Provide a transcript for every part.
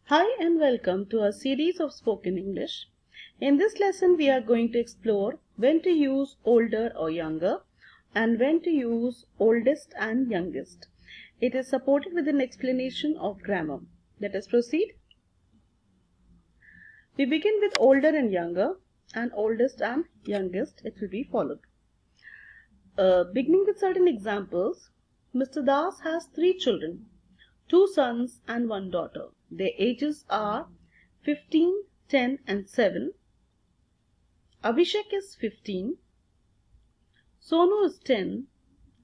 Hi and welcome to a series of spoken English. In this lesson we are going to explore when to use older or younger and when to use oldest and youngest. It is supported with an explanation of grammar. Let us proceed. We begin with older and younger and oldest and youngest. It will be followed. Beginning with certain examples, Mr. Das has 3 children, 2 sons and 1 daughter. Their ages are 15, 10 and 7. Abhishek is 15, Sonu is 10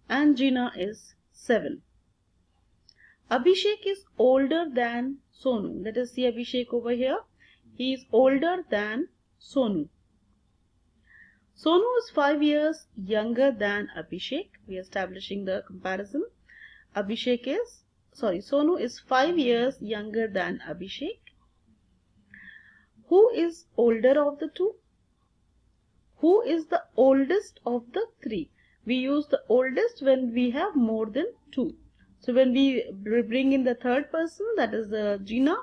and Gina is 7. Abhishek is older than Sonu. Let us see Abhishek over here. He is older than Sonu. Sonu is 5 years younger than Abhishek. We are establishing the comparison. Sonu is 5 years younger than Abhishek. Who is older of the two? Who is the oldest of the 3? We use the oldest when we have more than 2. So when we bring in the third person, that is Gina,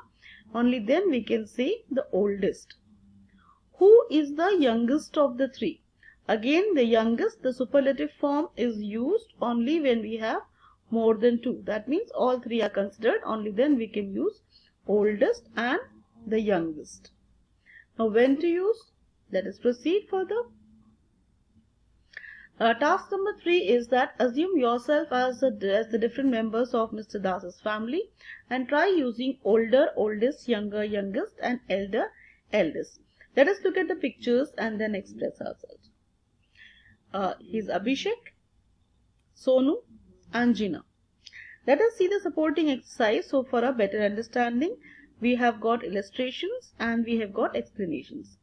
only then we can say the oldest. Who is the youngest of the 3? Again, the youngest, the superlative form is used only when we have more than 2. That means all 3 are considered, only then we can use oldest and the youngest. Now when to use? Let us proceed further. Task number 3 is that assume yourself as the different members of Mr. Das's family and try using older, oldest, younger, youngest and elder, eldest. Let us look at the pictures and then express ourselves. Here's Abhishek, Sonu and Gina. Let us see the supporting exercise. So for a better understanding, we have got illustrations and we have got explanations.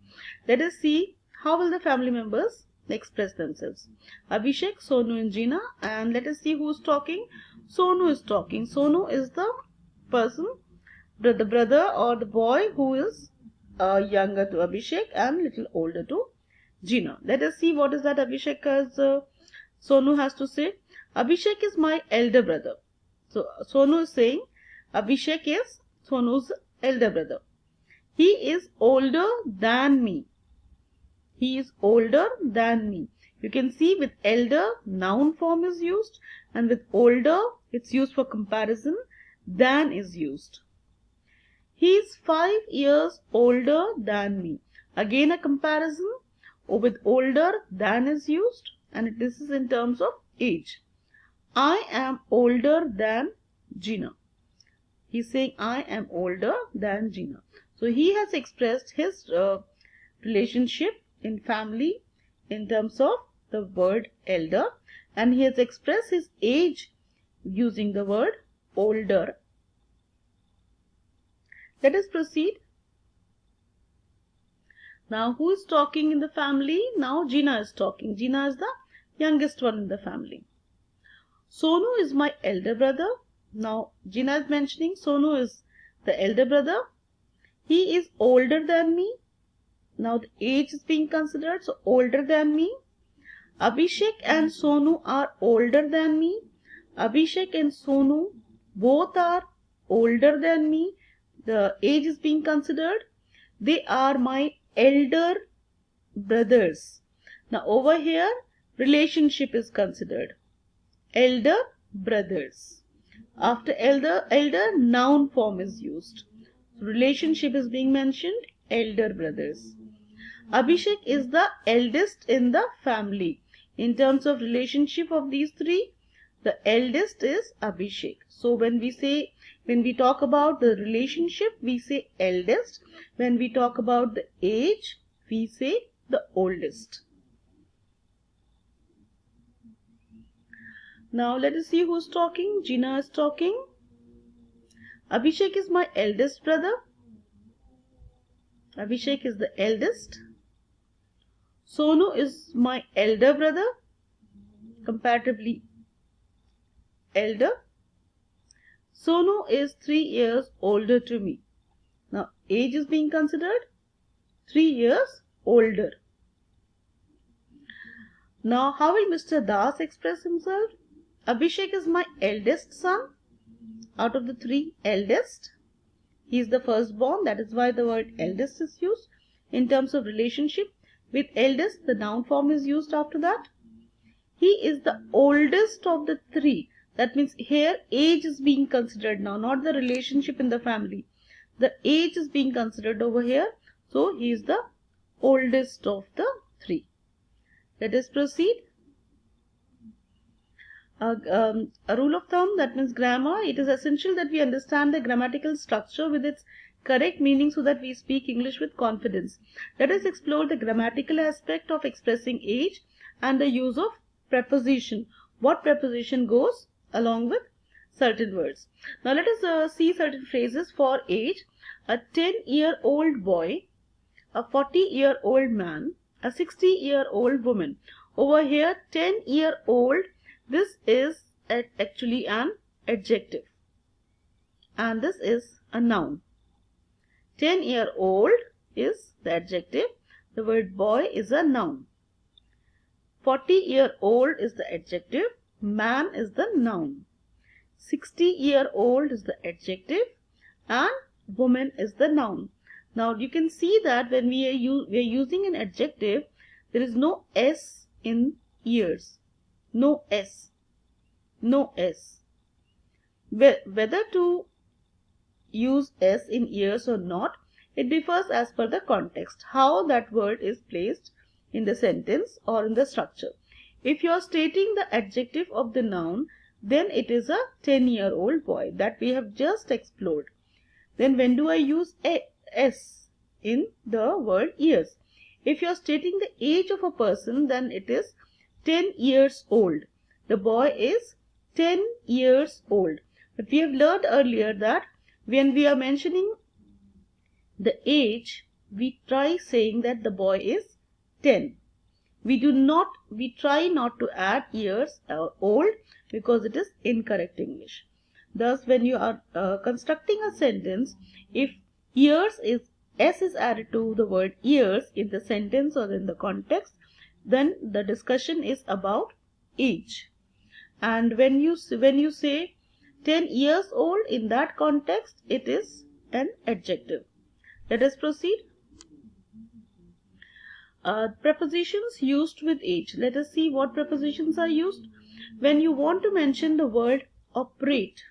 Let us see how will the family members express themselves. Abhishek, Sonu and Gina, and let us see who's talking. Sonu is talking. Sonu is the person, the brother or the boy who is younger to Abhishek and little older to Gina. Let us see what is that Sonu has to say. Abhishek is my elder brother. So Sonu is saying Abhishek is Sonu's elder brother. He is older than me. He is older than me. You can see with elder, noun form is used, and with older, it's used for comparison. Than is used. He is 5 years older than me. Again a comparison. With older, than is used, and this is in terms of age. I am older than Gina. He's saying I am older than Gina. So he has expressed his relationship in family in terms of the word elder, and he has expressed his age using the word older. Let us proceed. Now who is talking in the family? Now Gina is talking. Gina is the youngest one in the family. Sonu is my elder brother. Now Gina is mentioning Sonu is the elder brother. He is older than me. Now the age is being considered, so older than me. Abhishek and Sonu are older than me. Abhishek and Sonu both are older than me. The age is being considered. They are my elder brothers. Now over here relationship is considered. Elder brothers. After elder noun form is used. Relationship is being mentioned, elder brothers. Abhishek is the eldest in the family. In terms of relationship of these 3, the eldest is Abhishek. So when we talk about the relationship, we say eldest. When we talk about the age, we say the oldest. Now let us see who's talking. Gina is talking. Abhishek is my eldest brother. Abhishek is the eldest. Sonu is my elder brother, comparatively elder. Sonu is 3 years older to me. Now age is being considered, 3 years older. Now how will Mr. Das express himself? Abhishek is my eldest son. Out of the 3 eldest, He is the firstborn. That is why the word eldest is used. In terms of relationship, with eldest, the noun form is used after that. He is the oldest of the three. That means here age is being considered now, not the relationship in the family. The age is being considered over here. So he is the oldest of the three. Let us proceed. A rule of thumb, that means grammar. It is essential that we understand the grammatical structure with its correct meaning so that we speak English with confidence. Let us explore the grammatical aspect of expressing age and the use of preposition. What preposition goes along with certain words. Now let us see certain phrases for age. A 10-year-old boy, a 40-year-old man, a 60-year-old woman. Over here, 10-year-old, this is actually an adjective and this is a noun. 10-year-old is the adjective. The word boy is a noun. 40-year-old is the adjective. Man is the noun. 60-year-old is the adjective and woman is the noun. Now you can see that when we are using an adjective, there is no S in years. No S. No S. Whether to use S in years or not, it differs as per the context, how that word is placed in the sentence or in the structure. If you are stating the adjective of the noun, then it is a 10-year-old boy that we have just explored. Then when do I use S in the word years? If you are stating the age of a person, then it is 10 years old. The boy is 10 years old. But we have learned earlier that when we are mentioning the age, we try saying that the boy is 10. We try not to add years or old because it is incorrect English. Thus, when you are constructing a sentence, if years is S is added to the word years in the sentence or in the context, then the discussion is about age. And when you say 10 years old in that context, it is an adjective. Let us proceed. Prepositions used with age. Let us see what prepositions are used. When you want to mention the word operate,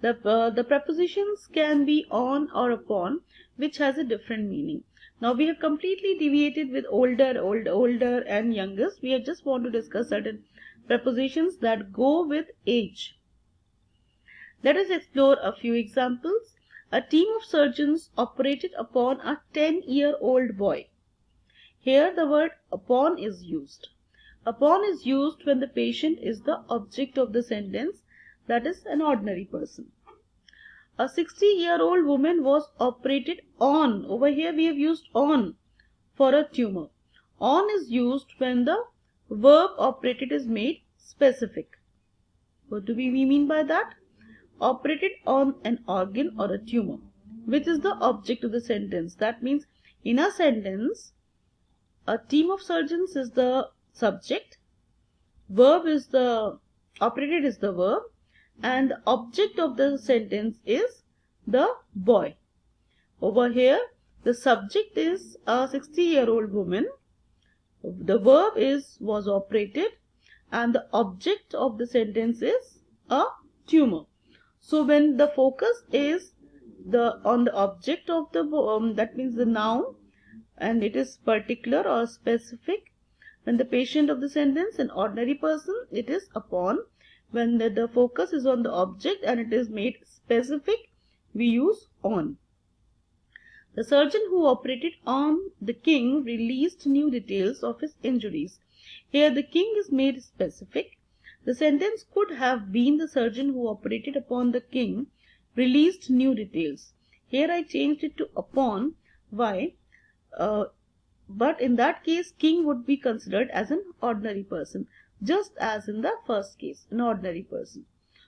the prepositions can be on or upon, which has a different meaning. Now we have completely deviated with older and youngest. We just want to discuss certain prepositions that go with age. Let us explore a few examples. A team of surgeons operated upon a 10-year-old boy. Here the word upon is used. Upon is used when the patient is the object of the sentence, that is an ordinary person. A 60-year-old woman was operated on. Over here we have used on for a tumor. On is used when the verb operated is made specific. What do we mean by that? Operated on an organ or a tumor, which is the object of the sentence. That means in a sentence, a team of surgeons is the subject, operated is the verb, and the object of the sentence is the boy. Over here, the subject is a 60-year-old woman, the verb was operated, and the object of the sentence is a tumor. So when the focus is on the object of the that means the noun, and it is particular or specific. When the patient of the sentence, an ordinary person, it is upon. When the focus is on the object and it is made specific, we use on. The surgeon who operated on the king released new details of his injuries. Here the king is made specific. The sentence could have been the surgeon who operated upon the king released new details. Here I changed it to upon. Why? But in that case, king would be considered as an ordinary person, just as in the first case, an ordinary person.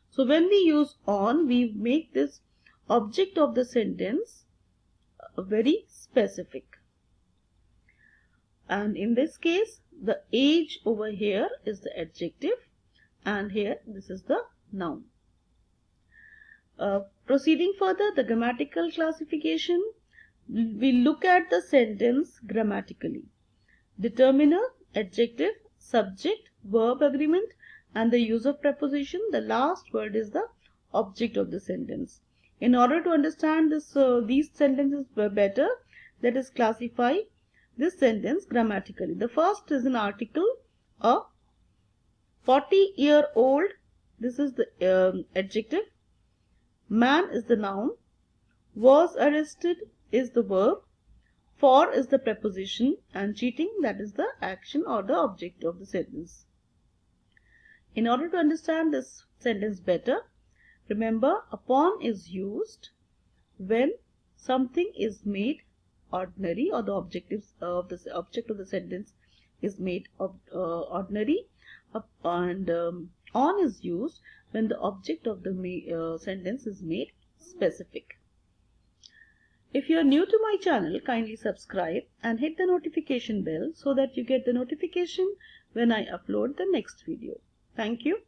So when we use on, we make this object of the sentence very specific. And in this case, the age over here is the adjective, and here this is the noun. Proceeding further, the grammatical classification, we look at the sentence grammatically. Determiner, adjective, subject, verb agreement, and the use of preposition. The last word is the object of the sentence. In order to understand these sentences better, let us classify this sentence grammatically. The first is an article, a 40-year-old. This is the adjective. Man is the noun. Was arrested is the verb. For is the preposition, and cheating, that is the action or the object of the sentence. In order to understand this sentence better, remember, upon is used when something is made ordinary, or the object of the sentence is made ordinary, and on is used when the object of the sentence is made specific. If you are new to my channel, kindly subscribe and hit the notification bell so that you get the notification when I upload the next video. Thank you.